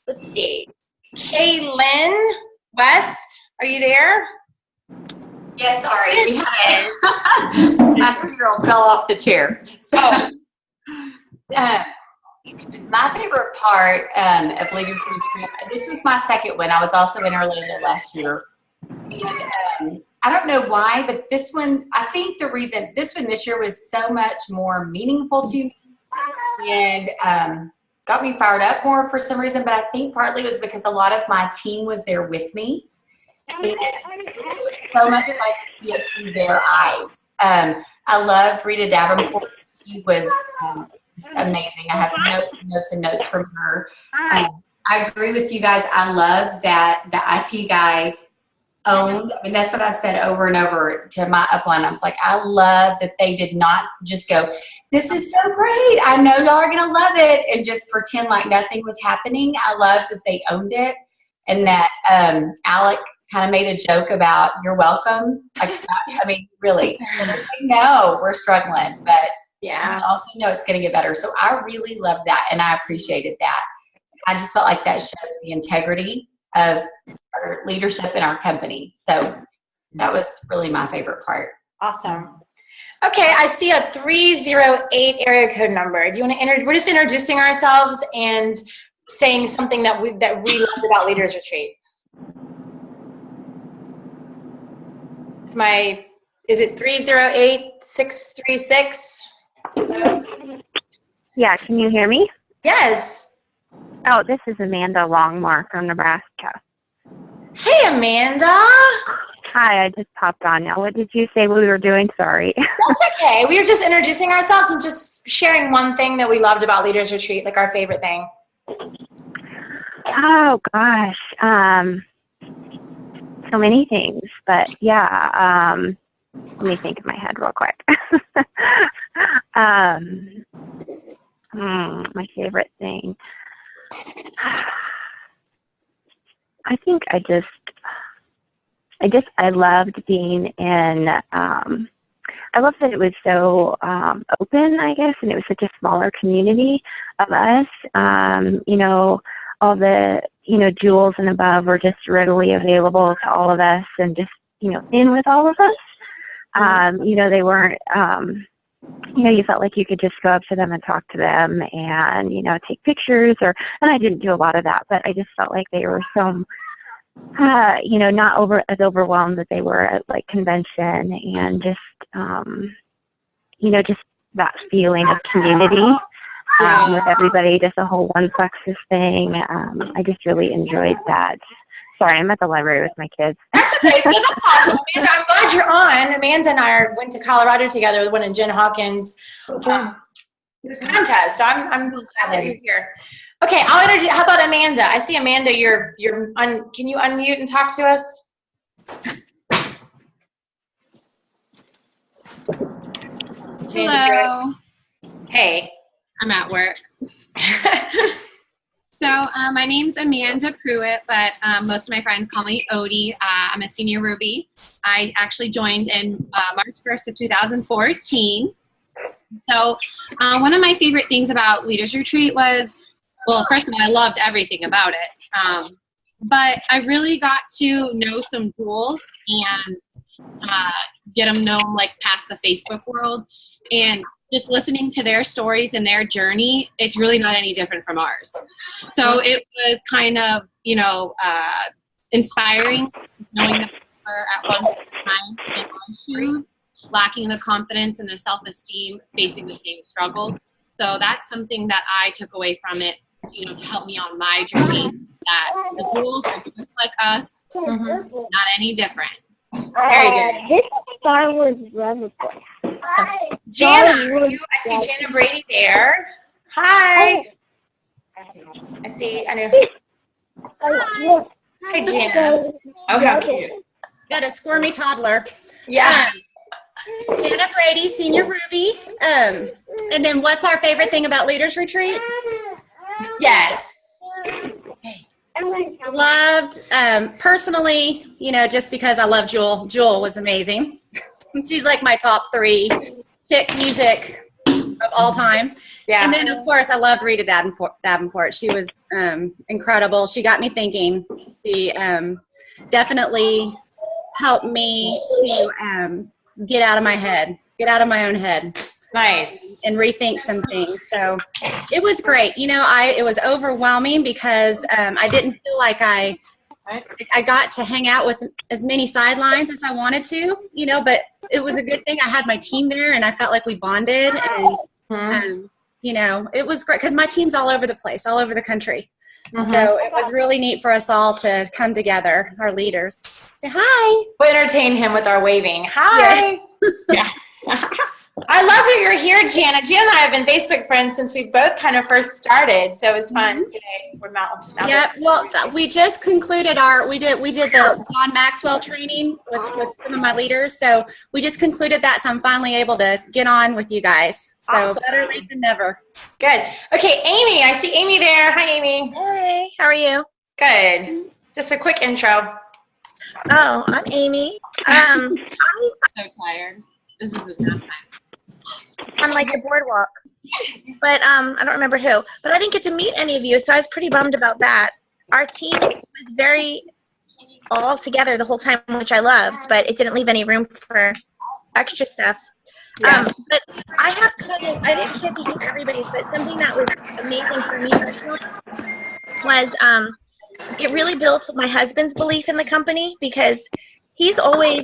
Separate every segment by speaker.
Speaker 1: let's see. Kaylin West, are you there?
Speaker 2: Yes, sorry. My 3-year-old fell off the chair. So, my favorite part of Leaders Retreat, this was my second one. I was also in Orlando last year. And I don't know why, but this one, I think the reason this year was so much more meaningful to me and got me fired up more for some reason, but I think partly was because a lot of my team was there with me. And it was so much fun to see it through their eyes. I loved Rita Davenport. She was amazing. I have notes and notes from her. I agree with you guys. I love that the IT guy owned. I mean, that's what I've said over and over to my upline. I was like, I love that they did not just go, this is so great. I know y'all are going to love it. And just pretend like nothing was happening. I love that they owned it. And that Alec kind of made a joke about, you're welcome. I mean, really, no, we're struggling, but yeah, we also know it's going to get better. So I really loved that. And I appreciated that. I just felt like that showed the integrity of our leadership in our company. So that was really my favorite part.
Speaker 1: Awesome. Okay, I see a 308 area code number. Do you want to we're just introducing ourselves and saying something that we loved about Leaders Retreat. Is it 308636?
Speaker 3: Yeah, can you hear me?
Speaker 1: Yes.
Speaker 3: Oh, this is Amanda Longmore from Nebraska.
Speaker 1: Hey, Amanda.
Speaker 3: Hi, I just popped on now. What did you say we were doing? Sorry.
Speaker 1: That's okay. We were just introducing ourselves and just sharing one thing that we loved about Leaders Retreat, like our favorite thing.
Speaker 3: Oh, gosh. So many things, but yeah, let me think in my head real quick. My favorite thing. I think I loved being in, I loved that it was so open, I guess, and it was such a smaller community of us. You know, all the, you know, jewels and above were just readily available to all of us and just, you know, in with all of us. You know, they weren't, you know, you felt like you could just go up to them and talk to them and, you know, take pictures and I didn't do a lot of that, but I just felt like they were so, you know, not as overwhelmed that they were at like convention and just, you know, just that feeling of community. With everybody, just a whole one plexus thing. I just really enjoyed that. Sorry, I'm at the library with my kids.
Speaker 1: That's okay. That's awesome. Amanda, I'm glad you're on. Amanda and I went to Colorado together with one in Jen Hawkins' contest. So I'm glad that you're here. Okay, I'll introduce. How about Amanda? I see Amanda. Can you unmute and talk to us?
Speaker 4: Hello.
Speaker 1: Hey.
Speaker 4: I'm at work. So my name's Amanda Pruitt, but most of my friends call me Odie. I'm a Sr.Ruby. I actually joined in March 1st of 2014. So one of my favorite things about Leaders Retreat was, well, first of all, I loved everything about it. But I really got to know some jewels and get them known like past the Facebook world. And just listening to their stories and their journey, it's really not any different from ours. So it was kind of, you know, inspiring knowing that we were at one time in my shoes, lacking the confidence and the self-esteem, facing the same struggles. So that's something that I took away from it, you know, to help me on my journey, that the rules are just like us, not any different.
Speaker 1: Very good.
Speaker 3: This is Star Wars Reservoir.
Speaker 1: Awesome. Jana, I see Jana Brady there. Hi. I know. Hi, Jana. Oh, how cute.
Speaker 5: Got a squirmy toddler.
Speaker 1: Yeah.
Speaker 5: Jana Brady, Sr.Ruby. And then what's our favorite thing about Leaders Retreat?
Speaker 1: Yes.
Speaker 5: Loved, personally, you know, just because I love Jewel. Jewel was amazing. She's like my top 3 chick music of all time.
Speaker 1: Yeah.
Speaker 5: And then, of course, I loved Rita Davenport. She was incredible. She got me thinking. She definitely helped me to get out of my head, get out of my own head.
Speaker 1: Nice.
Speaker 5: And rethink some things. So it was great. You know, it was overwhelming because I didn't feel like I got to hang out with as many sidelines as I wanted to, you know, but it was a good thing. I had my team there and I felt like we bonded and, you know, it was great because my team's all over the place, all over the country. So it was really neat for us all to come together, our leaders. Say hi.
Speaker 1: We'll entertain him with our waving. Hi.
Speaker 2: Yeah.
Speaker 1: I love that you're here, Jana. Jana and I have been Facebook friends since we both kind of first started, so it was fun today. We're
Speaker 5: Yeah, well, we just concluded we did the John Maxwell training with some of my leaders, so we just concluded that, so I'm finally able to get on with you guys. So
Speaker 1: awesome.
Speaker 5: Better late than never.
Speaker 1: Good. Okay, Amy, I see Amy there. Hi, Amy.
Speaker 6: Hey, how are you?
Speaker 1: Good. Just a quick intro.
Speaker 6: Oh, I'm Amy.
Speaker 2: I'm so tired. This is his nap time.
Speaker 6: I'm like the boardwalk, but I don't remember who. But I didn't get to meet any of you, so I was pretty bummed about that. Our team was very all together the whole time, which I loved, but it didn't leave any room for extra stuff.
Speaker 1: Yeah.
Speaker 6: But I have cousins. I didn't get to hear everybody's, but something that was amazing for me personally was it really built my husband's belief in the company because he's always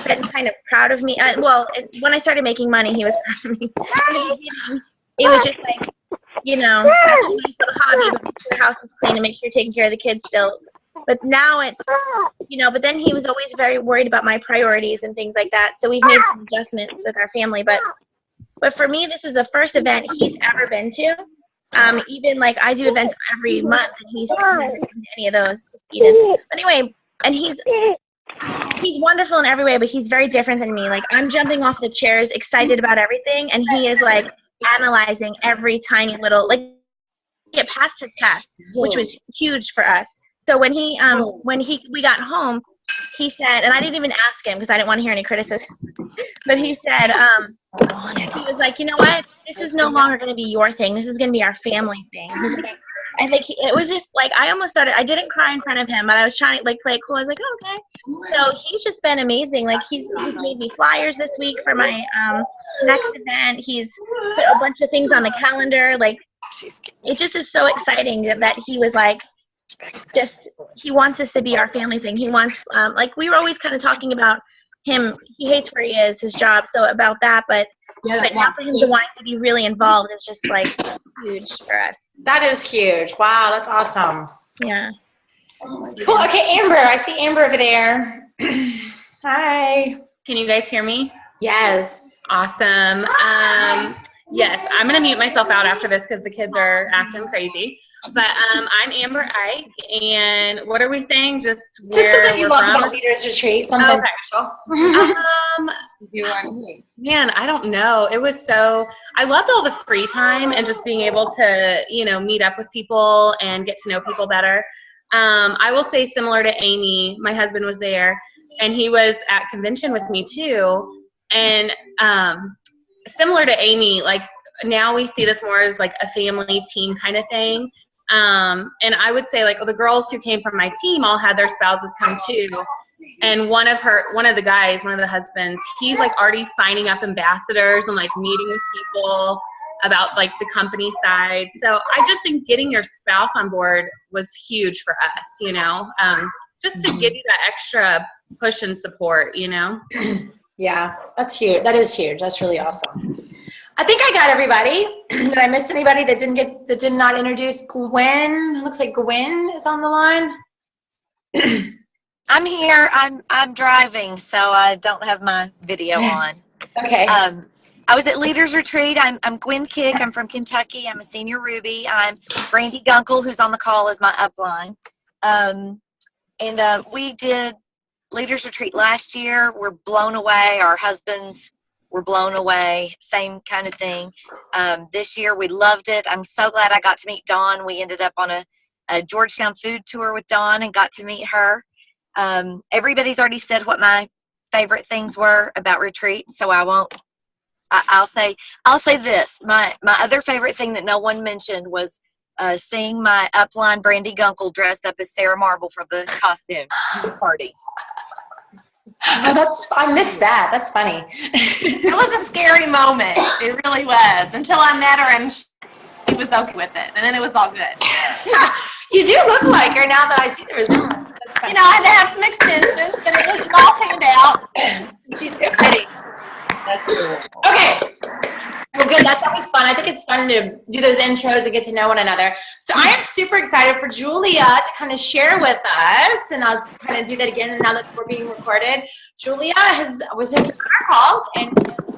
Speaker 6: been kind of proud of me. When I started making money, he was proud of me. It was just like, you know, that's a nice little hobby, but make sure your house is clean and make sure you're taking care of the kids still. But now it's, you know, but then he was always very worried about my priorities and things like that. So we've made some adjustments with our family. But for me, this is the first event he's ever been to. Even like I do events every month, and he's never been to any of those. But anyway, and he's wonderful in every way, but he's very different than me. Like I'm jumping off the chairs, excited about everything, and he is like analyzing every tiny little get past his test, which was huge for us. So when we got home, he said, and I didn't even ask him because I didn't want to hear any criticism, but he said, he was like, you know what? This is no longer going to be your thing. This is going to be our family thing. I think it was just like I almost started. I didn't cry in front of him, but I was trying to like play it cool. I was like, oh, okay. So he's just been amazing. Like he's made me flyers this week for my next event. He's put a bunch of things on the calendar. Like it just is so exciting that he was like, he wants this to be our family thing. He wants like we were always kind of talking about him. He hates where he is, his job. So about that, but now for him to want to be really involved is just like huge for us.
Speaker 1: That is huge. Wow, that's awesome.
Speaker 6: Yeah.
Speaker 1: Cool. Okay, Amber. I see Amber over there. Hi.
Speaker 7: Can you guys hear me?
Speaker 1: Yes.
Speaker 7: Awesome. Yes, I'm going to mute myself out after this because the kids are acting crazy. But I'm Amber Ike, and what are we saying? Just
Speaker 1: something you loved about Leaders Retreat, something special.
Speaker 7: Man, I don't know. It was I loved all the free time and just being able to, you know, meet up with people and get to know people better. I will say similar to Amy, my husband was there, and he was at convention with me too. And similar to Amy, like now we see this more as like a family team kind of thing. And I would say like the girls who came from my team all had their spouses come too. And one of the husbands, he's like already signing up ambassadors and like meeting with people about like the company side. So I just think getting your spouse on board was huge for us, you know, just to give you that extra push and support, you know?
Speaker 1: Yeah, that's huge. That is huge. That's really awesome. I think I got everybody. Did I miss anybody that did not introduce Gwen? It looks like Gwen is on the line.
Speaker 8: I'm here. I'm driving, so I don't have my video on.
Speaker 1: Okay.
Speaker 8: I was at Leaders Retreat. I'm Gwen Kick. I'm from Kentucky. I'm a Sr.Ruby. I'm Brandy Gunkel, who's on the call, is my upline. And we did Leaders Retreat last year. We're blown away. Our husbands were blown away. Same kind of thing. This year we loved it. I'm so glad I got to meet Dawn. We ended up on a Georgetown food tour with Dawn and got to meet her. Everybody's already said what my favorite things were about retreat, so I won't I'll say this. My other favorite thing that no one mentioned was seeing my upline Brandy Gunkel dressed up as Sarah Marble for the costume party.
Speaker 1: Oh, I missed that. That's funny.
Speaker 9: It was a scary moment. It really was. Until I met her and she was okay with it. And then it was all good.
Speaker 1: You do look like her now that I see the resemblance. That's funny.
Speaker 9: You know, I had to have some extensions, but it all panned out.
Speaker 1: She's so pretty.
Speaker 2: That's cool.
Speaker 1: Okay. Well, good. That's always fun. I think it's fun to do those intros and get to know one another. So I am super excited for Julia to kind of share with us, and I'll just kind of do that again now that we're being recorded. Julia was his our calls, and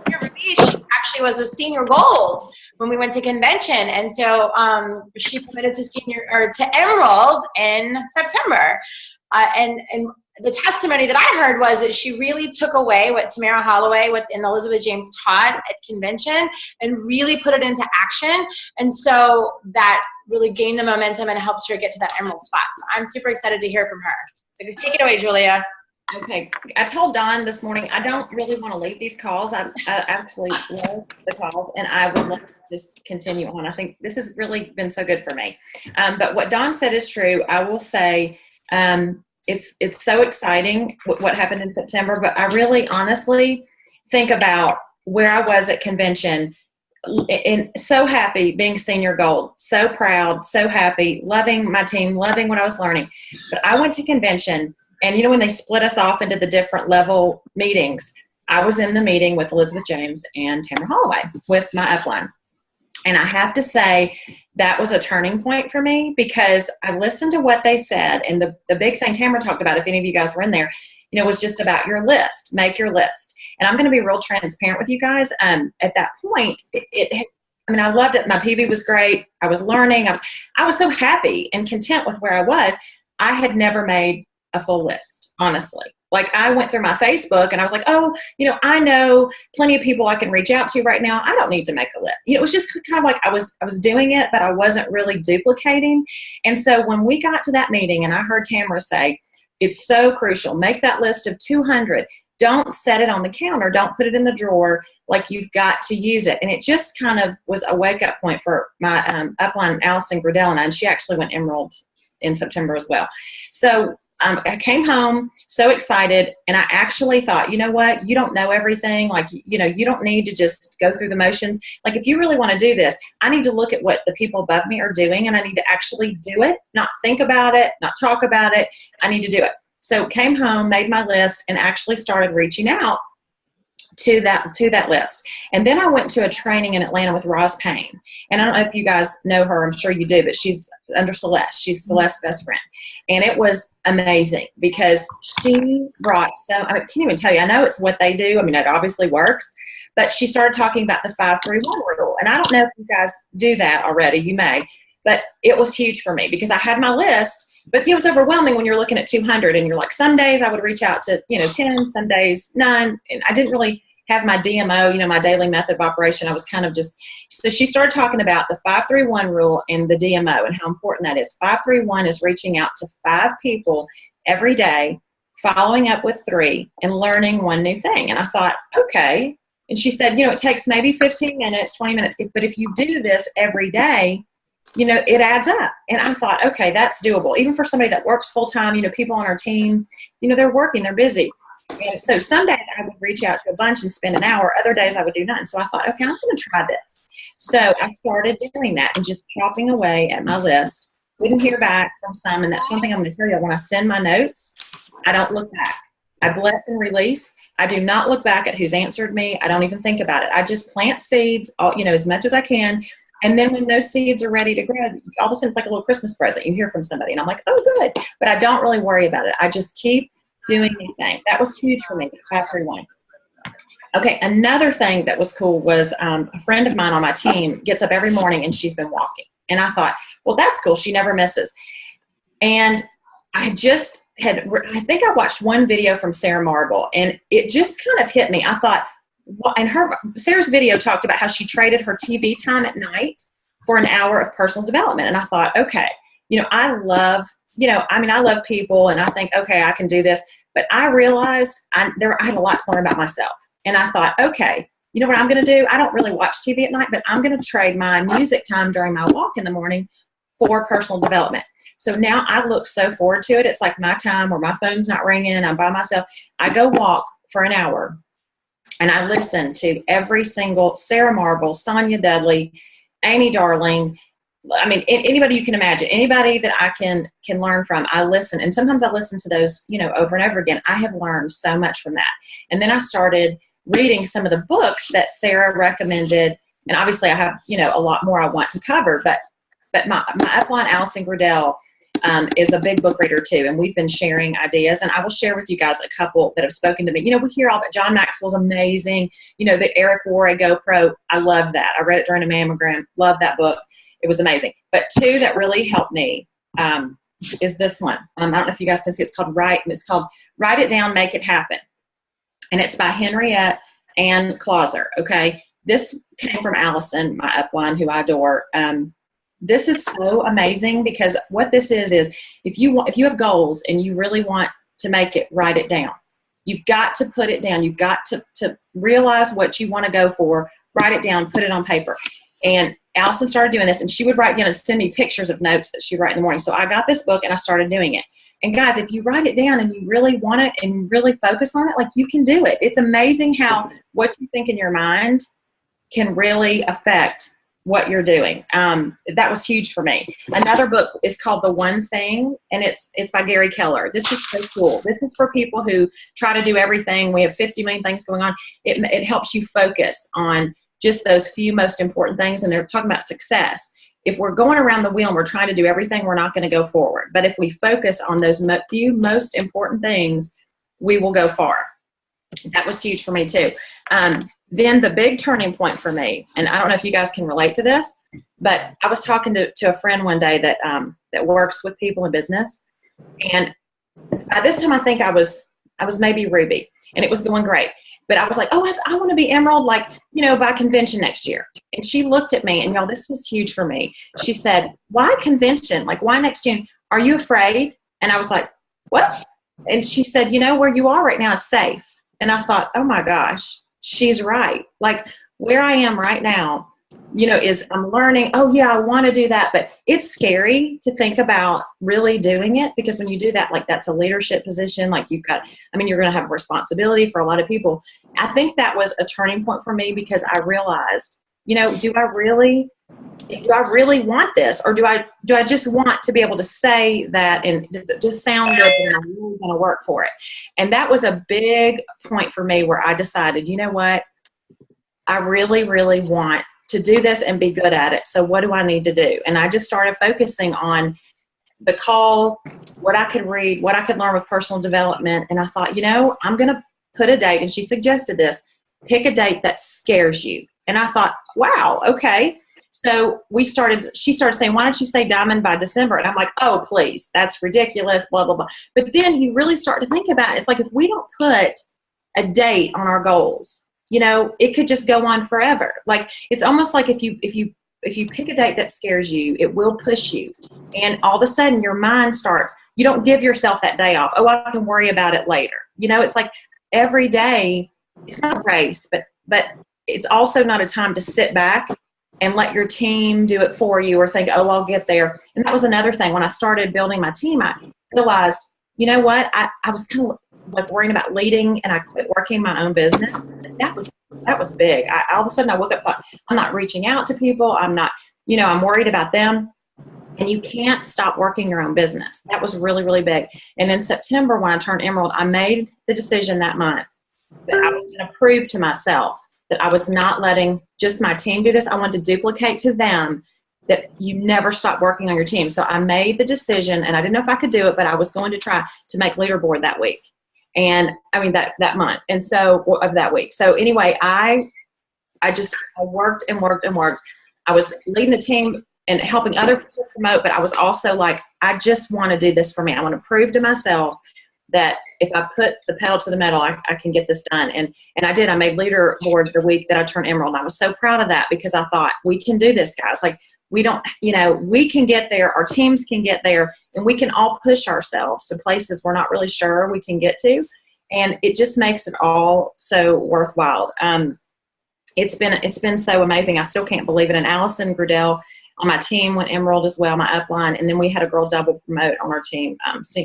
Speaker 1: Sr.Ruby, she actually was a senior gold when we went to convention, and so she committed to Emerald in September, and the testimony that I heard was that she really took away what Tamara Holloway and Elizabeth James taught at convention and really put it into action. And so that really gained the momentum and helps her get to that emerald spot. So I'm super excited to hear from her. So take it away, Julia.
Speaker 10: Okay. I told Dawn this morning, I don't really want to leave these calls. I actually love the calls, and I would love to just continue on. I think this has really been so good for me. But what Dawn said is true. I will say, it's so exciting what happened in September, but I really honestly think about where I was at convention and so happy being senior gold, so proud, so happy, loving my team, loving what I was learning. But I went to convention, and when they split us off into the different level meetings, I was in the meeting with Elizabeth James and Tamara Holloway with my upline. And I have to say that was a turning point for me because I listened to what they said. And the big thing Tamara talked about, if any of you guys were in there, was just about your list. Make your list. And I'm going to be real transparent with you guys. At that point, I loved it. My PV was great. I was learning. I was so happy and content with where I was. I had never made a full list, honestly. Like, I went through my Facebook and I was like, oh, I know plenty of people I can reach out to right now. I don't need to make a list. It was just kind of like I was doing it, but I wasn't really duplicating. And so when we got to that meeting and I heard Tamara say, it's so crucial, make that list of 200. Don't set it on the counter. Don't put it in the drawer. Like, you've got to use it. And it just kind of was a wake-up point for my upline, Allison Gradell, and I, and she actually went Emerald in September as well. So I came home so excited, and I actually thought, you know what? You don't know everything. Like, you don't need to just go through the motions. Like, if you really want to do this, I need to look at what the people above me are doing, and I need to actually do it, not think about it, not talk about it. I need to do it. So came home, made my list, and actually started reaching out to that list. And then I went to a training in Atlanta with Roz Payne. And I don't know if you guys know her. I'm sure you do, but she's under Celeste. She's Celeste's best friend. And it was amazing because she brought I can't even tell you. I know it's what they do. It obviously works. But she started talking about the 5-3-1 rule. And I don't know if you guys do that already. You may. But it was huge for me because I had my list. But it's overwhelming when you're looking at 200 and you're like, some days I would reach out to 10, some days 9, and I didn't really have my DMO, my daily method of operation. I was kind of just, so she started talking about the 5-3-1 rule and the DMO and how important that is. 5-3-1 is reaching out to 5 people every day, following up with 3, and learning one new thing. And I thought, okay. And she said, it takes maybe 15 minutes, 20 minutes, but if you do this every day, it adds up. And I thought, okay, that's doable. Even for somebody that works full time, people on our team, they're working, they're busy. And so some days I would reach out to a bunch and spend an hour. Other days I would do none. So I thought, okay, I'm going to try this. So I started doing that and just chopping away at my list. Wouldn't hear back from some. And that's one thing I'm going to tell you. When I send my notes, I don't look back. I bless and release. I do not look back at who's answered me. I don't even think about it. I just plant seeds, as much as I can. And then when those seeds are ready to grow, all of a sudden it's like a little Christmas present. You hear from somebody, and I'm like, oh, good. But I don't really worry about it. I just keep doing the thing. That was huge for me, 5-3-1. Okay, another thing that was cool was a friend of mine on my team gets up every morning, and she's been walking. And I thought, well, that's cool. She never misses. And I think I watched one video from Sarah Marble, and it just kind of hit me. I thought, and Sarah's video talked about how she traded her TV time at night for an hour of personal development. And I thought, okay, I love people, and I think, okay, I can do this. But I realized I had a lot to learn about myself. And I thought, okay, you know what I'm going to do? I don't really watch TV at night, but I'm going to trade my music time during my walk in the morning for personal development. So now I look so forward to it. It's like my time where my phone's not ringing. I'm by myself. I go walk for an hour and I listen to every single Sarah Marble, Sonia Dudley, Amy Darling. I mean, anybody you can imagine, anybody that I can learn from, I listen. And sometimes I listen to those, over and over again. I have learned so much from that. And then I started reading some of the books that Sarah recommended. And obviously I have, a lot more I want to cover, but my upline, Allison Grudell, is a big book reader too. And we've been sharing ideas, and I will share with you guys a couple that have spoken to me. We hear all that. John Maxwell's amazing. The Eric wore a GoPro. I love that. I read it during a mammogram. Love that book. It was amazing. But two that really helped me is this one. I don't know if you guys can see. It's called Write It Down, Make It Happen. And it's by Henriette Ann Clauser. Okay. This came from Allison, my upline, who I adore. This is so amazing because what this is if you have goals and you really want to make it, write it down. You've got to put it down. You've got to realize what you want to go for, write it down, put it on paper. And Allison started doing this, and she would write down and send me pictures of notes that she'd write in the morning. So I got this book and I started doing it. And guys, if you write it down and you really want it and really focus on it, like, you can do it. It's amazing how what you think in your mind can really affect what you're doing. That was huge for me. Another book is called The One Thing, and it's by Gary Keller. This is so cool. This is for people who try to do everything. We have 50 million things going on. It helps you focus on just those few most important things, and they're talking about success. If we're going around the wheel and we're trying to do everything, we're not going to go forward. But if we focus on those few most important things, we will go far. That was huge for me too. Then the big turning point for me, and I don't know if you guys can relate to this, but I was talking to a friend one day that works with people in business, and by this time I think I was maybe Ruby, and it was going great. But I was like, oh, I want to be Emerald, by convention next year. And she looked at me, and y'all, this was huge for me. She said, why convention? Why next June? Are you afraid? And I was like, what? And she said, where you are right now is safe. And I thought, oh my gosh, she's right. Where I am right now, is I'm learning, oh yeah, I want to do that, but it's scary to think about really doing it, because when you do that, that's a leadership position. You're going to have a responsibility for a lot of people. I think that was a turning point for me, because I realized, do I really want this, or do I just want to be able to say that and just sound good, and I'm really going to work for it? And that was a big point for me, where I decided, you know what, I really, really want to do this and be good at it. So what do I need to do? And I just started focusing on the calls, what I could read, what I could learn with personal development. And I thought, I'm going to put a date. And she suggested this, pick a date that scares you. And I thought, wow, okay. So she started saying, why don't you say Diamond by December? And I'm like, oh, please, that's ridiculous, blah, blah, blah. But then you really start to think about it. It's like, if we don't put a date on our goals, it could just go on forever. It's almost like if you pick a date that scares you, it will push you. And all of a sudden your mind starts, you don't give yourself that day off. Oh, I can worry about it later. It's like every day, it's not a race, but it's also not a time to sit back and let your team do it for you, or think, oh, I'll get there. And that was another thing. When I started building my team, I realized, you know what? I was kind of worrying about leading, and I quit working my own business. That was big. All of a sudden I woke up, I'm not reaching out to people. I'm not, I'm worried about them. And you can't stop working your own business. That was really, really big. And in September, when I turned Emerald, I made the decision that month that I was going to prove to myself that I was not letting just my team do this. I wanted to duplicate to them that you never stop working on your team. So I made the decision, and I didn't know if I could do it, but I was going to try to make leaderboard that week. And that month. And so, of that week. So anyway, I worked and worked and worked. I was leading the team and helping other people promote, but I was also like, I just want to do this for me. I want to prove to myself that if I put the pedal to the metal, I can get this done. And I did. I made leaderboard the week that I turned Emerald. And I was so proud of that, because I thought, we can do this, guys. We don't, we can get there, our teams can get there, and we can all push ourselves to places we're not really sure we can get to. And it just makes it all so worthwhile. it's been so amazing. I still can't believe it. And Allison Grudell on my team went Emerald as well, my upline. And then we had a girl double promote on our team,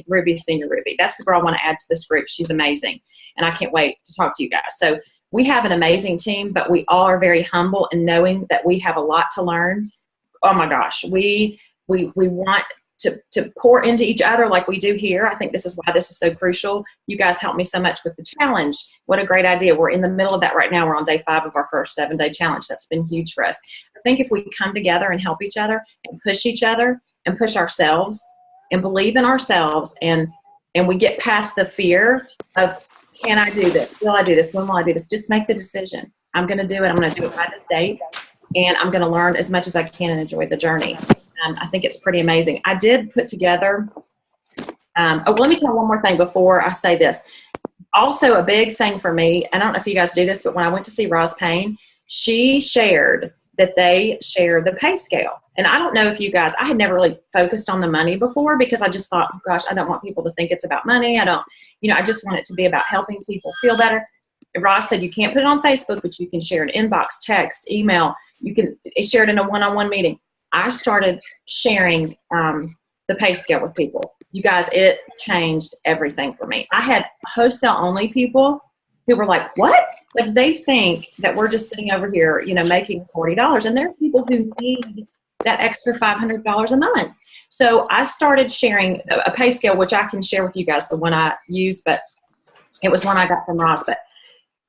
Speaker 10: Ruby, Sr.Ruby. That's the girl I want to add to this group. She's amazing. And I can't wait to talk to you guys. So we have an amazing team, but we all are very humble in knowing that we have a lot to learn. Oh my gosh. We want to pour into each other like we do here. I think this is why this is so crucial. You guys helped me so much with the challenge. What a great idea. We're in the middle of that right now. We're on day 5 of our first 7-day challenge. That's been huge for us. I think if we come together and help each other and push each other and push ourselves and believe in ourselves and we get past the fear of, can I do this? Will I do this? When will I do this? Just make the decision. I'm going to do it. I'm going to do it by this date. And I'm going to learn as much as I can and enjoy the journey. I think it's pretty amazing. I did put together, let me tell one more thing before I say this. Also a big thing for me, I don't know if you guys do this, but when I went to see Roz Payne, she shared that they share the pay scale. And I don't know if you guys, I had never really focused on the money before because I just thought, oh gosh, I don't want people to think it's about money. I just want it to be about helping people feel better. And Roz said you can't put it on Facebook, but you can share an inbox, text, email. You can share it in a one-on-one meeting. I started sharing the pay scale with people. You guys, it changed everything for me. I had wholesale only people who were like, what? Like they think that we're just sitting over here, making $40. And there are people who need that extra $500 a month. So I started sharing a pay scale, which I can share with you guys, the one I use, but it was one I got from Roz. But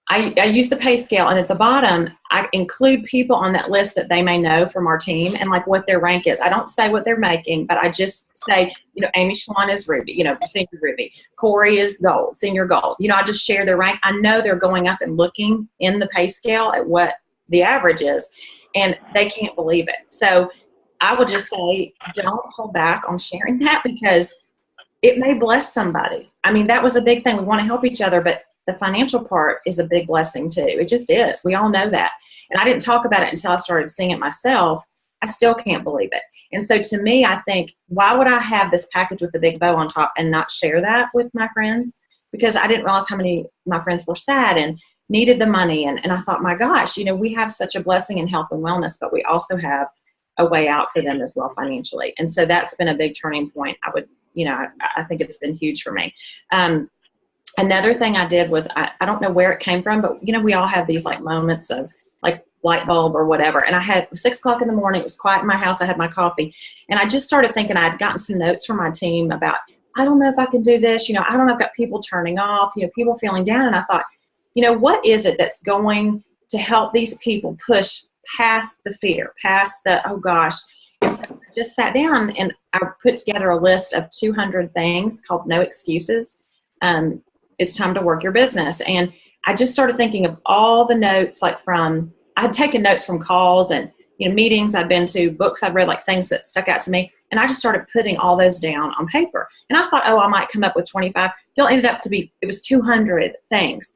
Speaker 10: I use the pay scale, and at the bottom, I include people on that list that they may know from our team and like what their rank is. I don't say what they're making, but I just say, Amy Schwan is Ruby, Senior Ruby. Corey is Gold, Senior Gold. I just share their rank. I know they're going up and looking in the pay scale at what the average is, and they can't believe it. So I would just say, don't hold back on sharing that because it may bless somebody. I mean, that was a big thing. We want to help each other, but the financial part is a big blessing too. It just is. We all know that. And I didn't talk about it until I started seeing it myself. I still can't believe it. And so to me, I think, why would I have this package with the big bow on top and not share that with my friends? Because I didn't realize how many of my friends were sad and needed the money. And I thought, my gosh, we have such a blessing in health and wellness, but we also have a way out for them as well financially. And so that's been a big turning point. I think it's been huge for me. Another thing I did was, I don't know where it came from, but we all have these like moments of like light bulb or whatever. And I had 6 o'clock in the morning, it was quiet in my house. I had my coffee and I just started thinking I had gotten some notes from my team about, I don't know if I can do this. I don't know, I've got people turning off, people feeling down. And I thought, what is it that's going to help these people push past the fear, past the, oh gosh. And so I just sat down and I put together a list of 200 things called No Excuses. It's time to work your business. And I just started thinking of all the notes, I had taken notes from calls and, meetings I'd been to, books I'd read, like things that stuck out to me. And I just started putting all those down on paper. And I thought, oh, I might come up with 25. It ended up it was 200 things.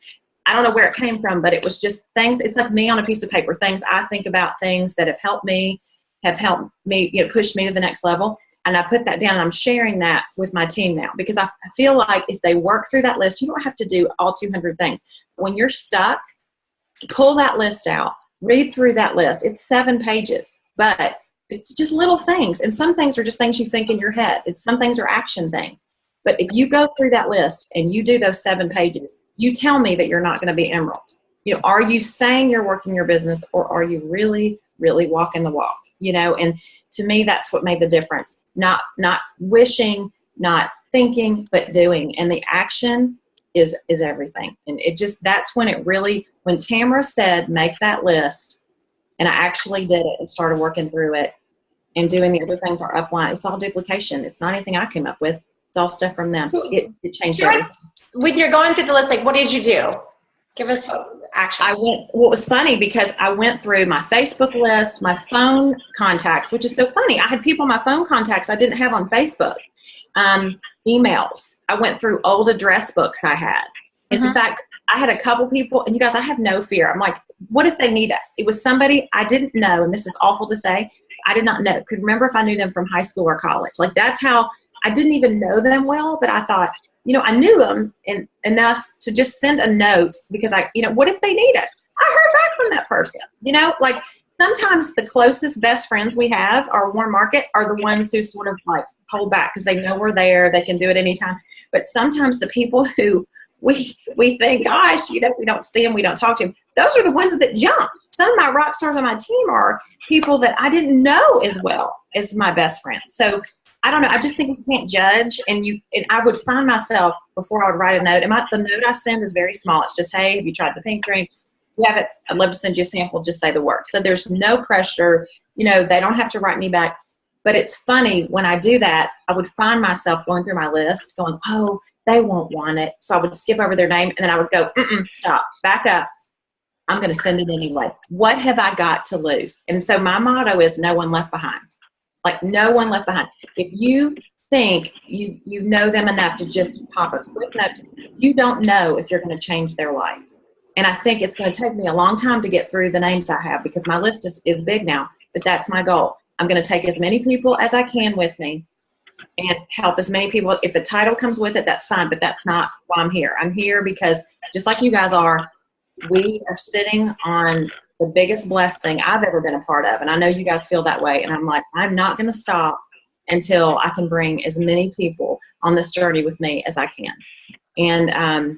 Speaker 10: I don't know where it came from, but it was just things. It's like me on a piece of paper, things I think about, things that have helped me, push me to the next level. And I put that down and I'm sharing that with my team now because I feel like if they work through that list, you don't have to do all 200 things. When you're stuck, pull that list out, read through that list. It's 7 pages, but it's just little things. And some things are just things you think in your head. Some things are action things. But if you go through that list and you do those 7 pages, you tell me that you're not going to be Emerald. Are you saying you're working your business or are you really, really walking the walk? And to me, that's what made the difference. Not wishing, not thinking, but doing. And the action is everything. And that's when when Tamara said, make that list, and I actually did it and started working through it and doing the other things are upline. It's all duplication. It's not anything I came up with. It's all stuff from them.
Speaker 1: So
Speaker 10: it changed everything.
Speaker 1: When you're going through the list, what did you do? Give us action.
Speaker 10: What was funny because I went through my Facebook list, my phone contacts, which is so funny. I had people in my phone contacts I didn't have on Facebook. Emails. I went through old address books I had. And in fact, I had a couple people, and you guys, I have no fear. I'm like, what if they need us? It was somebody I didn't know, and this is awful to say, I did not know. Could remember if I knew them from high school or college. Like that's how I didn't even know them well, but I thought, I knew them enough to just send a note because what if they need us? I heard back from that person. You know, like sometimes the closest best friends we have, our warm market, are the ones who sort of like hold back because they know we're there. They can do it anytime. But sometimes the people who we think, gosh, you know, we don't see them, we don't talk to them. Those are the ones that jump. Some of my rock stars on my team are people that I didn't know as well as my best friends. So I don't know. I just think we can't judge. And I would find myself before I would write a note. And the note I send is very small. It's just, hey, have you tried the pink drink? If you haven't, I'd love to send you a sample. Just say the word. So there's no pressure. You know, they don't have to write me back. But it's funny when I do that, I would find myself going through my list, going, oh, they won't want it. So I would skip over their name, and then I would go, stop, back up. I'm going to send it anyway. What have I got to lose? And so my motto is no one left behind. Like no one left behind. If you think you know them enough to just pop a quick note, you don't know if you're going to change their life. And I think it's going to take me a long time to get through the names I have because my list is big now, but that's my goal. I'm going to take as many people as I can with me and help as many people. If a title comes with it, that's fine, but that's not why I'm here. I'm here because just like you guys are, we are sitting on the biggest blessing I've ever been a part of. And I know you guys feel that way. And I'm like, I'm not going to stop until I can bring as many people on this journey with me as I can. And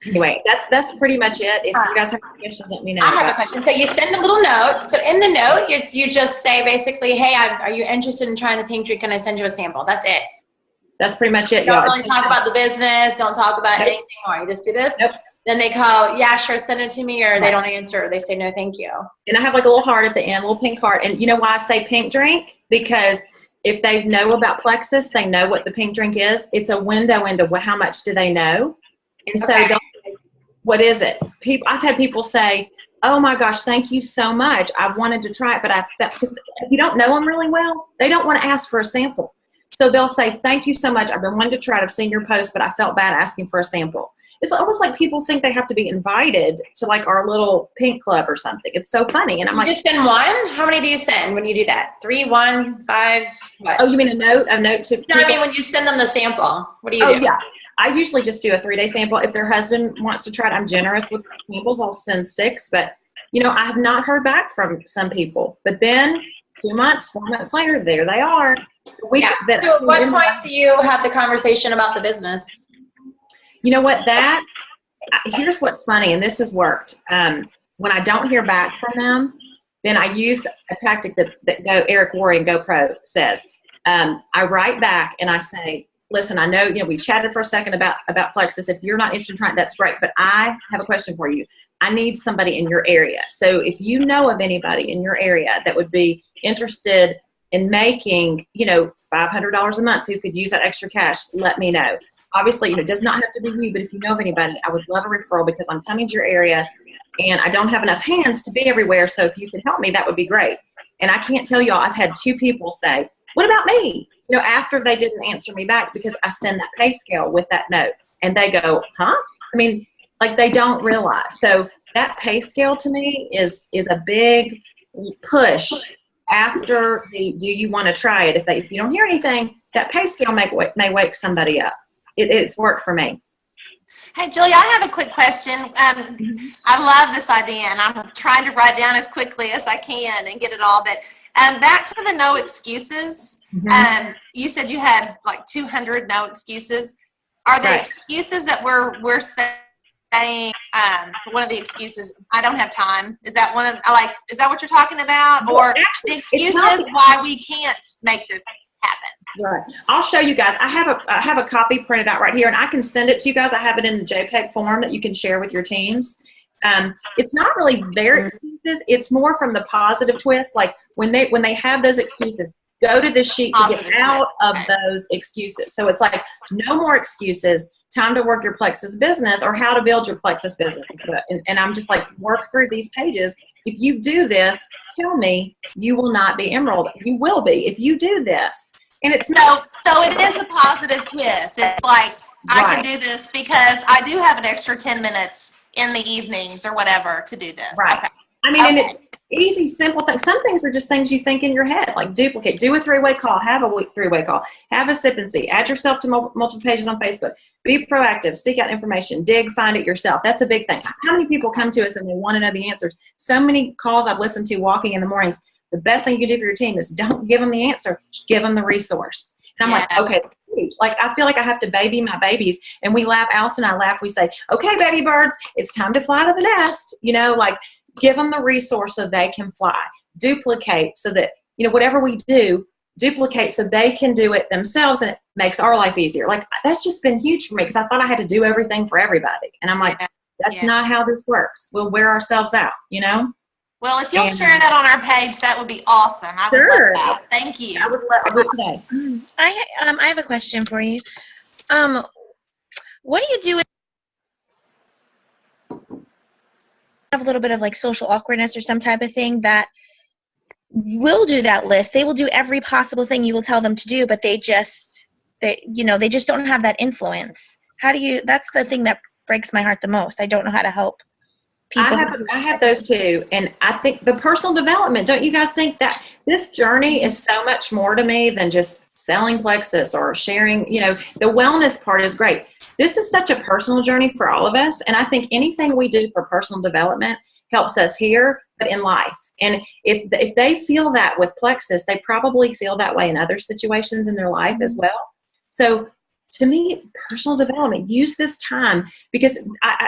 Speaker 10: anyway, that's pretty much it. If you guys have any questions, let me know.
Speaker 1: I have a question. So you send a little note. So in the note, you just say basically, hey, are you interested in trying the pink drink? Can I send you a sample? That's it.
Speaker 10: That's pretty much it.
Speaker 1: Don't really talk about the business. Don't talk about anything more. You just do this.
Speaker 10: Nope.
Speaker 1: Then they call, yeah, sure, send it to me, or they don't answer, or they say no, thank you.
Speaker 10: And I have like a little heart at the end, a little pink heart. And you know why I say pink drink? Because if they know about Plexus, they know what the pink drink is. It's a window into how much do they know. And so they'll say, what is it? I've had people say, oh my gosh, thank you so much. I wanted to try it, but I felt, because if you don't know them really well, they don't want to ask for a sample. So they'll say, thank you so much. I've been wanting to try it. I've seen your post, but I felt bad asking for a sample. It's almost like people think they have to be invited to like our little pink club or something. It's so funny. And I'm like,
Speaker 1: you just send one? How many do you send when you do that? 3, 1, 5, what?
Speaker 10: Oh, you mean a note? A note to
Speaker 1: No, I mean when you send them the sample, what do you do?
Speaker 10: Yeah. I usually just do a 3-day sample. If their husband wants to try it, I'm generous with samples. I'll send 6. But, you know, I have not heard back from some people. But then 2 months, 4 months later, there they are.
Speaker 1: So at what point do you have the conversation about the business?
Speaker 10: You know what, here's what's funny, and this has worked. When I don't hear back from them, then I use a tactic that Eric Worre in GoPro says. I write back and I say, listen, I know, we chatted for a second about Plexus. If you're not interested in trying, that's great, but I have a question for you. I need somebody in your area. So if you know of anybody in your area that would be interested in making, $500 a month who could use that extra cash, let me know. Obviously, it does not have to be you, but if you know of anybody, I would love a referral because I'm coming to your area and I don't have enough hands to be everywhere. So if you could help me, that would be great. And I can't tell y'all, I've had 2 people say, what about me? After they didn't answer me back because I send that pay scale with that note and they go, huh? I mean, like they don't realize. So that pay scale to me is a big push after do you want to try it? If you don't hear anything, that pay scale may wake somebody up. It's worked for me.
Speaker 9: Hey, Julia, I have a quick question. I love this idea, and I'm trying to write down as quickly as I can and get it all. But back to the no excuses. You said you had like 200 no excuses. Are the excuses that we're saying? One of the excuses, I don't have time. Is that one of is that what you're talking about, or actually, the excuses why we can't make this happen?
Speaker 10: Right. I'll show you guys. I have a copy printed out right here, and I can send it to you guys. I have it in the JPEG form that you can share with your teams. It's not really their excuses. It's more from the positive twist. Like when they have those excuses, go to this sheet to get out of those excuses. So it's like no more excuses. Time to work your Plexus business or how to build your Plexus business. And I'm just like, work through these pages. If you do this, tell me you will not be Emerald. You will be if you do this. And it's not.
Speaker 9: So it is a positive twist. It's like, I can do this because I do have an extra 10 minutes in the evenings or whatever to do this.
Speaker 10: Right.
Speaker 9: Okay.
Speaker 10: I mean, and easy, simple things. Some things are just things you think in your head, like duplicate, do a 3-way call, have a 3-way call, have a sip and see, add yourself to multiple pages on Facebook, be proactive, seek out information, dig, find it yourself. That's a big thing. How many people come to us and they want to know the answers? So many calls I've listened to walking in the mornings. The best thing you can do for your team is don't give them the answer, just give them the resource. And I'm like, okay, like I feel like I have to baby my babies, and we laugh. Alice and I laugh. We say, okay, baby birds, it's time to fly to the nest. You know, like give them the resource so they can fly. Duplicate so that, you know, whatever we do, duplicate so they can do it themselves, and it makes our life easier. Like that's just been huge for me, because I thought I had to do everything for everybody, and I'm like, that's not how this works. We'll wear ourselves out, you know.
Speaker 9: Well, if you'll share that on our page, that would be awesome. I would love that. Thank you.
Speaker 10: I would love it today.
Speaker 6: I have a question for you. What do you do if you have a little bit of like social awkwardness or some type of thing that will do that list? They will do every possible thing you will tell them to do, but they just don't have that influence. How do you? That's the thing that breaks my heart the most. I don't know how to help people.
Speaker 10: I have those too. And I think the personal development, don't you guys think that this journey is so much more to me than just selling Plexus or sharing, you know, the wellness part is great. This is such a personal journey for all of us. And I think anything we do for personal development helps us here, but in life. And if they feel that with Plexus, they probably feel that way in other situations in their life as well. So to me, personal development, use this time, because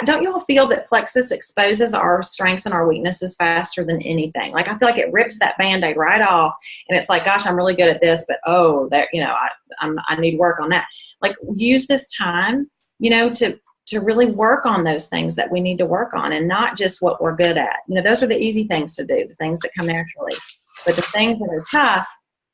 Speaker 10: don't you all feel that Plexus exposes our strengths and our weaknesses faster than anything? Like, I feel like it rips that Band-Aid right off, and it's like, gosh, I'm really good at this, but I need to work on that. Like, use this time, you know, to really work on those things that we need to work on, and not just what we're good at. You know, those are the easy things to do, the things that come naturally. But the things that are tough,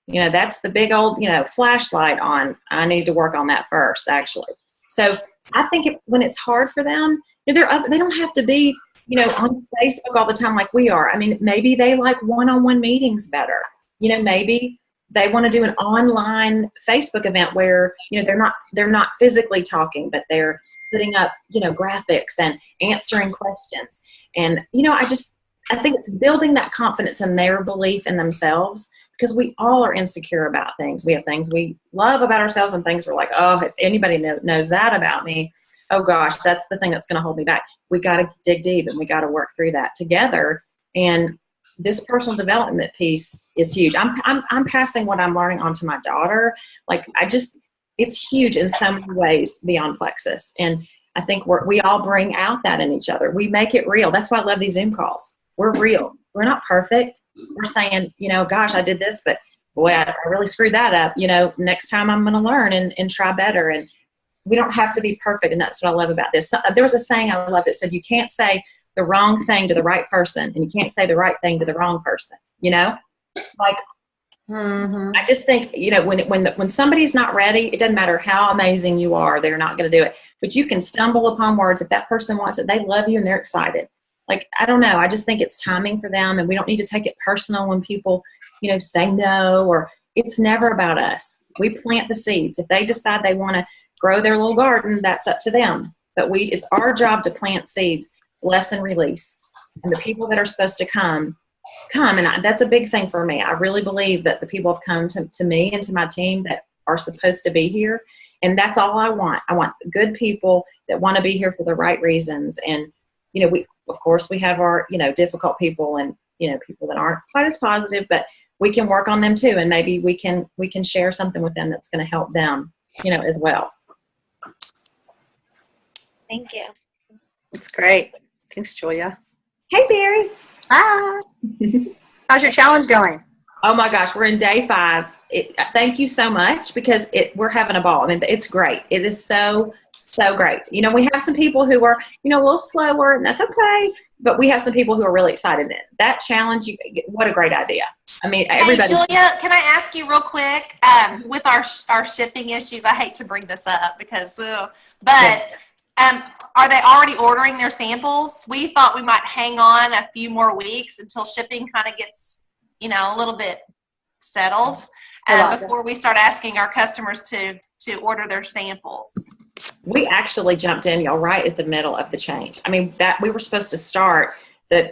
Speaker 10: you know, that's the big old, you know, flashlight on, I need to work on that first, actually. So I think when it's hard for them, they don't have to be, you know, on Facebook all the time like we are. I mean, maybe they like one-on-one meetings better. You know, maybe they want to do an online Facebook event where, you know, they're not physically talking, but they're putting up, you know, graphics and answering questions. And, you know, I think it's building that confidence in their belief in themselves, because we all are insecure about things. We have things we love about ourselves and things we're like, oh, if anybody knows that about me, oh gosh, that's the thing that's going to hold me back. We got to dig deep, and we got to work through that together. And this personal development piece is huge. I'm passing what I'm learning on to my daughter. Like, it's huge in so many ways beyond Plexus. And I think we all bring out that in each other. We make it real. That's why I love these Zoom calls. We're real. We're not perfect. We're saying, you know, gosh, I did this, but boy, I really screwed that up. You know, next time I'm going to learn and try better. And we don't have to be perfect. And that's what I love about this. There was a saying I loved that said, you can't say the wrong thing to the right person, and you can't say the right thing to the wrong person. You know, like, I just think, you know, when somebody's not ready, it doesn't matter how amazing you are, they're not going to do it. But you can stumble upon words. If that person wants it, they love you and they're excited. Like, I don't know. I just think it's timing for them, and we don't need to take it personal when people, you know, say no, or it's never about us. We plant the seeds. If they decide they want to grow their little garden, that's up to them. But it's our job to plant seeds, bless and release. And the people that are supposed to come. And that's a big thing for me. I really believe that the people have come to me and to my team that are supposed to be here. And that's all I want. I want good people that want to be here for the right reasons. And, you know, of course, we have our, you know, difficult people and, you know, people that aren't quite as positive, but we can work on them too. And maybe we can share something with them that's going to help them, you know, as well.
Speaker 6: Thank you.
Speaker 11: That's great. Thanks, Julia.
Speaker 10: Hey, Barry.
Speaker 11: Hi. How's your challenge going?
Speaker 10: Oh my gosh, we're in day 5. Thank you so much, because we're having a ball. I mean, it's great. It is so great. You know, we have some people who are, you know, a little slower, and that's okay. But we have some people who are really excited. That challenge, what a great idea. I mean, everybody.
Speaker 9: Hey, Julia, can I ask you real quick, with our shipping issues, I hate to bring this up because, are they already ordering their samples? We thought we might hang on a few more weeks until shipping kind of gets, you know, a little bit settled before we start asking our customers to order their samples.
Speaker 10: We actually jumped in, y'all, right at the middle of the change. I mean, that we were supposed to start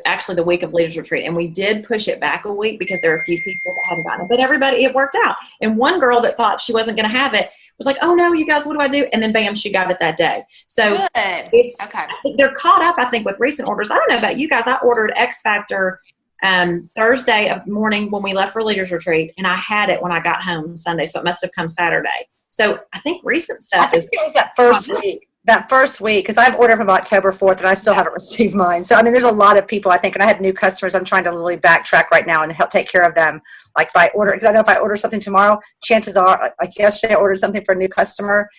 Speaker 10: actually the week of Leaders Retreat, and we did push it back a week because there were a few people that hadn't gotten it, but everybody, it worked out. And one girl that thought she wasn't going to have it was like, oh no, you guys, what do I do? And then bam, she got it that day. So
Speaker 9: Good.
Speaker 10: it's,
Speaker 9: Okay.
Speaker 10: they're caught up, I think, with recent orders. I don't know about you guys. I ordered X Factor Thursday of morning when we left for Leaders Retreat, and I had it when I got home Sunday, so it must have come Saturday. So I think recent stuff is
Speaker 11: that first week, because I've ordered from October 4th and I still haven't received mine. So, I mean, there's a lot of people, I think, and I have new customers. I'm trying to really backtrack right now and help take care of them. Like if I order, because I know if I order something tomorrow, chances are, like yesterday I ordered something for a new customer,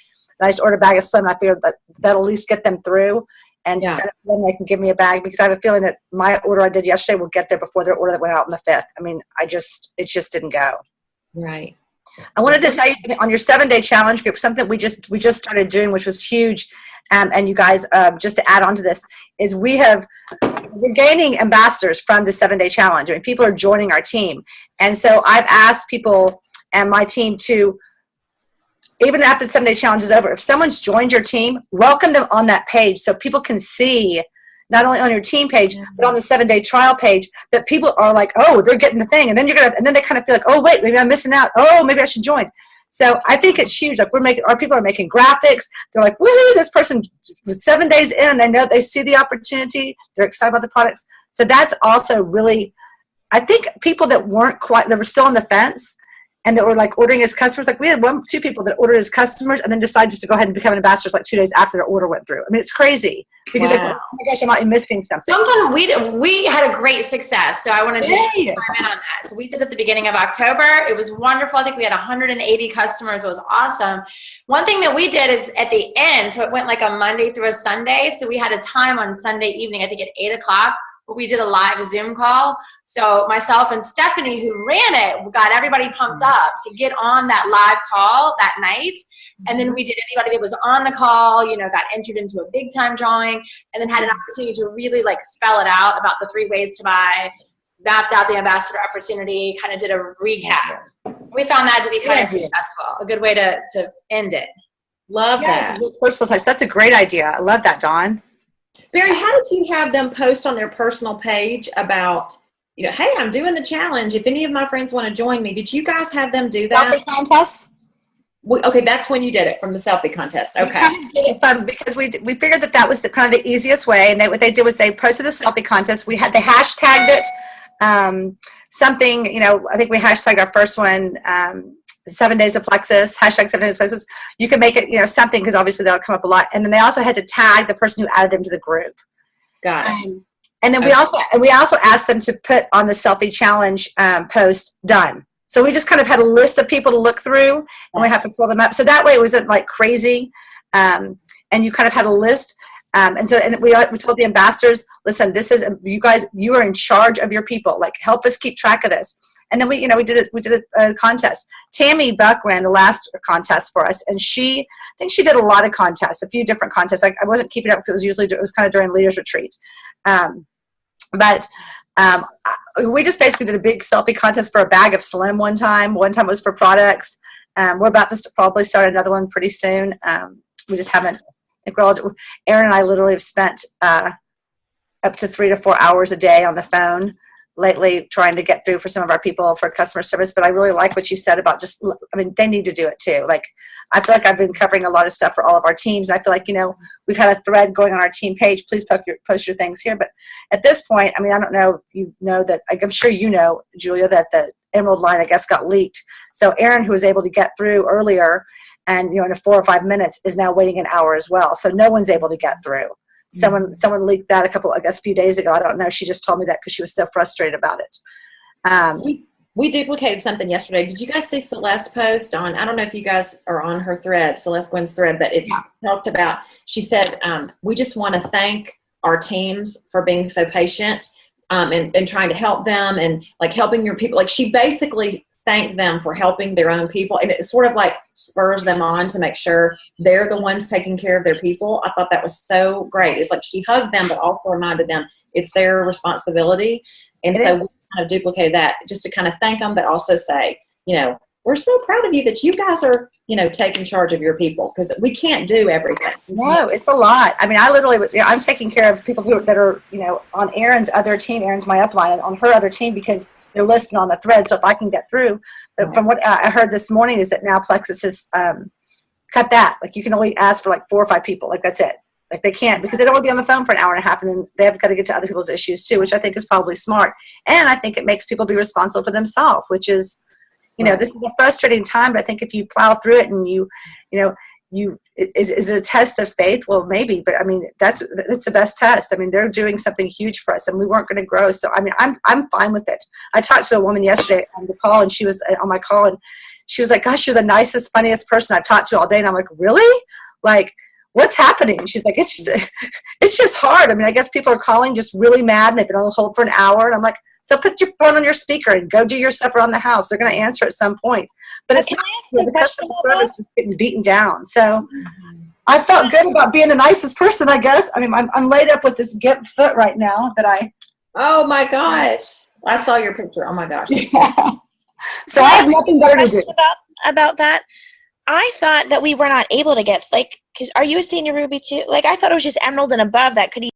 Speaker 11: and I just ordered a bag of Slim. I figured that that'll at least get them through and send it to them. They can give me a bag, because I have a feeling that my order I did yesterday will get there before their order that went out on the 5th. I mean, it just didn't go.
Speaker 10: right.
Speaker 11: I wanted to tell you something on your 7-day challenge group, something we just started doing, which was huge. And you guys, just to add on to this, is we're gaining ambassadors from the 7-day challenge. I mean, people are joining our team. And so I've asked people and my team to, even after the 7-day challenge is over, if someone's joined your team, welcome them on that page so people can see, not only on your team page, but on the 7-day trial page, that people are like, oh, they're getting the thing. And then they kind of feel like, oh, wait, maybe I'm missing out. Oh, maybe I should join. So I think it's huge. Like our people are making graphics. They're like, woohoo, this person was 7 days in. They know, they see the opportunity. They're excited about the products. So that's also really, I think people that that were still on the fence and that were like ordering as customers, like we had 2 people that ordered as customers and then decided just to go ahead and become ambassadors like 2 days after their order went through. I mean, it's crazy because like, oh my gosh, I might be missing something.
Speaker 1: Something we had a great success, so I want to chime in on that. So we did at the beginning of October. It was wonderful. I think we had 180 customers. It was awesome. One thing that we did is at the end, so it went like a Monday through a Sunday. So we had a time on Sunday evening, I think at 8 o'clock, where we did a live Zoom call. So myself and Stephanie, who ran it, got everybody pumped up to get on that live call that night. And then we did anybody that was on the call, got entered into a big time drawing, and then had an opportunity to really like spell it out about the 3 ways to buy, mapped out the ambassador opportunity, kind of did a recap. We found that to be kind of successful, a good way to end it.
Speaker 10: Love that.
Speaker 11: Personal touch. That's a great idea. I love that, Dawn.
Speaker 10: Barry, how did you have them post on their personal page about, hey, I'm doing the challenge. If any of my friends want to join me, did you guys have them do that?
Speaker 11: Selfie contest?
Speaker 10: Okay, that's when you did it, from the selfie contest. Okay.
Speaker 11: We did it fun because we figured that was the kind of the easiest way. And what they did was they posted the selfie contest. They hashtagged it something. I think we hashtagged our first one 7 days of Plexus, hashtag 7 days of Plexus. You can make it something, because obviously that'll come up a lot. And then they also had to tag the person who added them to the group.
Speaker 10: Got it.
Speaker 11: And then we also asked them to put on the selfie challenge post done. So we just kind of had a list of people to look through, and we have to pull them up. So that way it wasn't like crazy, and you kind of had a list. And we told the ambassadors, listen, this is, you guys, you are in charge of your people. Like, help us keep track of this. And then we did a contest. Tammy Buck ran the last contest for us, and I think she did a lot of contests, a few different contests. I wasn't keeping up because it was kind of during Leaders Retreat. We just basically did a big selfie contest for a bag of Slim one time. One time it was for products. We're about to probably start another one pretty soon. We just haven't. Erin and I literally have spent up to 3 to 4 hours a day on the phone lately trying to get through for some of our people for customer service. But I really like what you said about they need to do it too. Like, I feel like I've been covering a lot of stuff for all of our teams. And I feel like, we've had a thread going on our team page. Please post your things here. But at this point, I don't know if you know that, I'm sure you know, Julia, that the Emerald line, I guess, got leaked. So Erin, who was able to get through earlier and, in 4 or 5 minutes, is now waiting an hour as well. So no one's able to get through. Someone leaked that a few days ago. I don't know. She just told me that because she was so frustrated about it.
Speaker 10: We duplicated something yesterday. Did you guys see Celeste post on, I don't know if you guys are on her thread, Celeste Gwynn's thread, but it talked about, she said, we just want to thank our teams for being so patient and trying to help them and like helping your people. Like, she basically thank them for helping their own people, and it sort of like spurs them on to make sure they're the ones taking care of their people. I thought that was so great. It's like she hugged them but also reminded them it's their responsibility, and so we kind of duplicated that just to kind of thank them but also say, we're so proud of you that you guys are, taking charge of your people, because we can't do everything.
Speaker 11: No, it's a lot. I mean, I literally was, I'm taking care of people that are, on Erin's other team. Erin's my upline, and on her other team, because they're listed on the thread. So if I can get through, but from what I heard this morning is that now Plexus has cut that. Like, you can only ask for like 4 or 5 people. Like, that's it. Like, they can't, because they don't want to be on the phone for an hour and a half, and then they've got to get to other people's issues too, which I think is probably smart. And I think it makes people be responsible for themselves, which is, this is a frustrating time, but I think if you plow through it and is it a test of faith? Well, maybe, but I mean, it's the best test. I mean, they're doing something huge for us, and we weren't going to grow. So, I mean, I'm fine with it. I talked to a woman yesterday on the call, and she was on my call, and she was like, "Gosh, you're the nicest, funniest person I've talked to all day." And I'm like, "Really? Like, what's happening?" And she's like, it's just hard. I mean, I guess people are calling just really mad, and they've been on hold for an hour. And I'm like, so put your phone on your speaker and go do your stuff around the house. They're going to answer at some point. But it's not, the customer service is getting beaten down. So I felt good about being the nicest person, I guess. I mean, I'm laid up with this gimped foot right now that I.
Speaker 10: Oh my gosh. I saw your picture. Oh my gosh.
Speaker 11: Yeah. So I have nothing better to do.
Speaker 6: About that, I thought that we were not able to get, like, because are you a Sr.Ruby too? Like, I thought it was just Emerald and above that could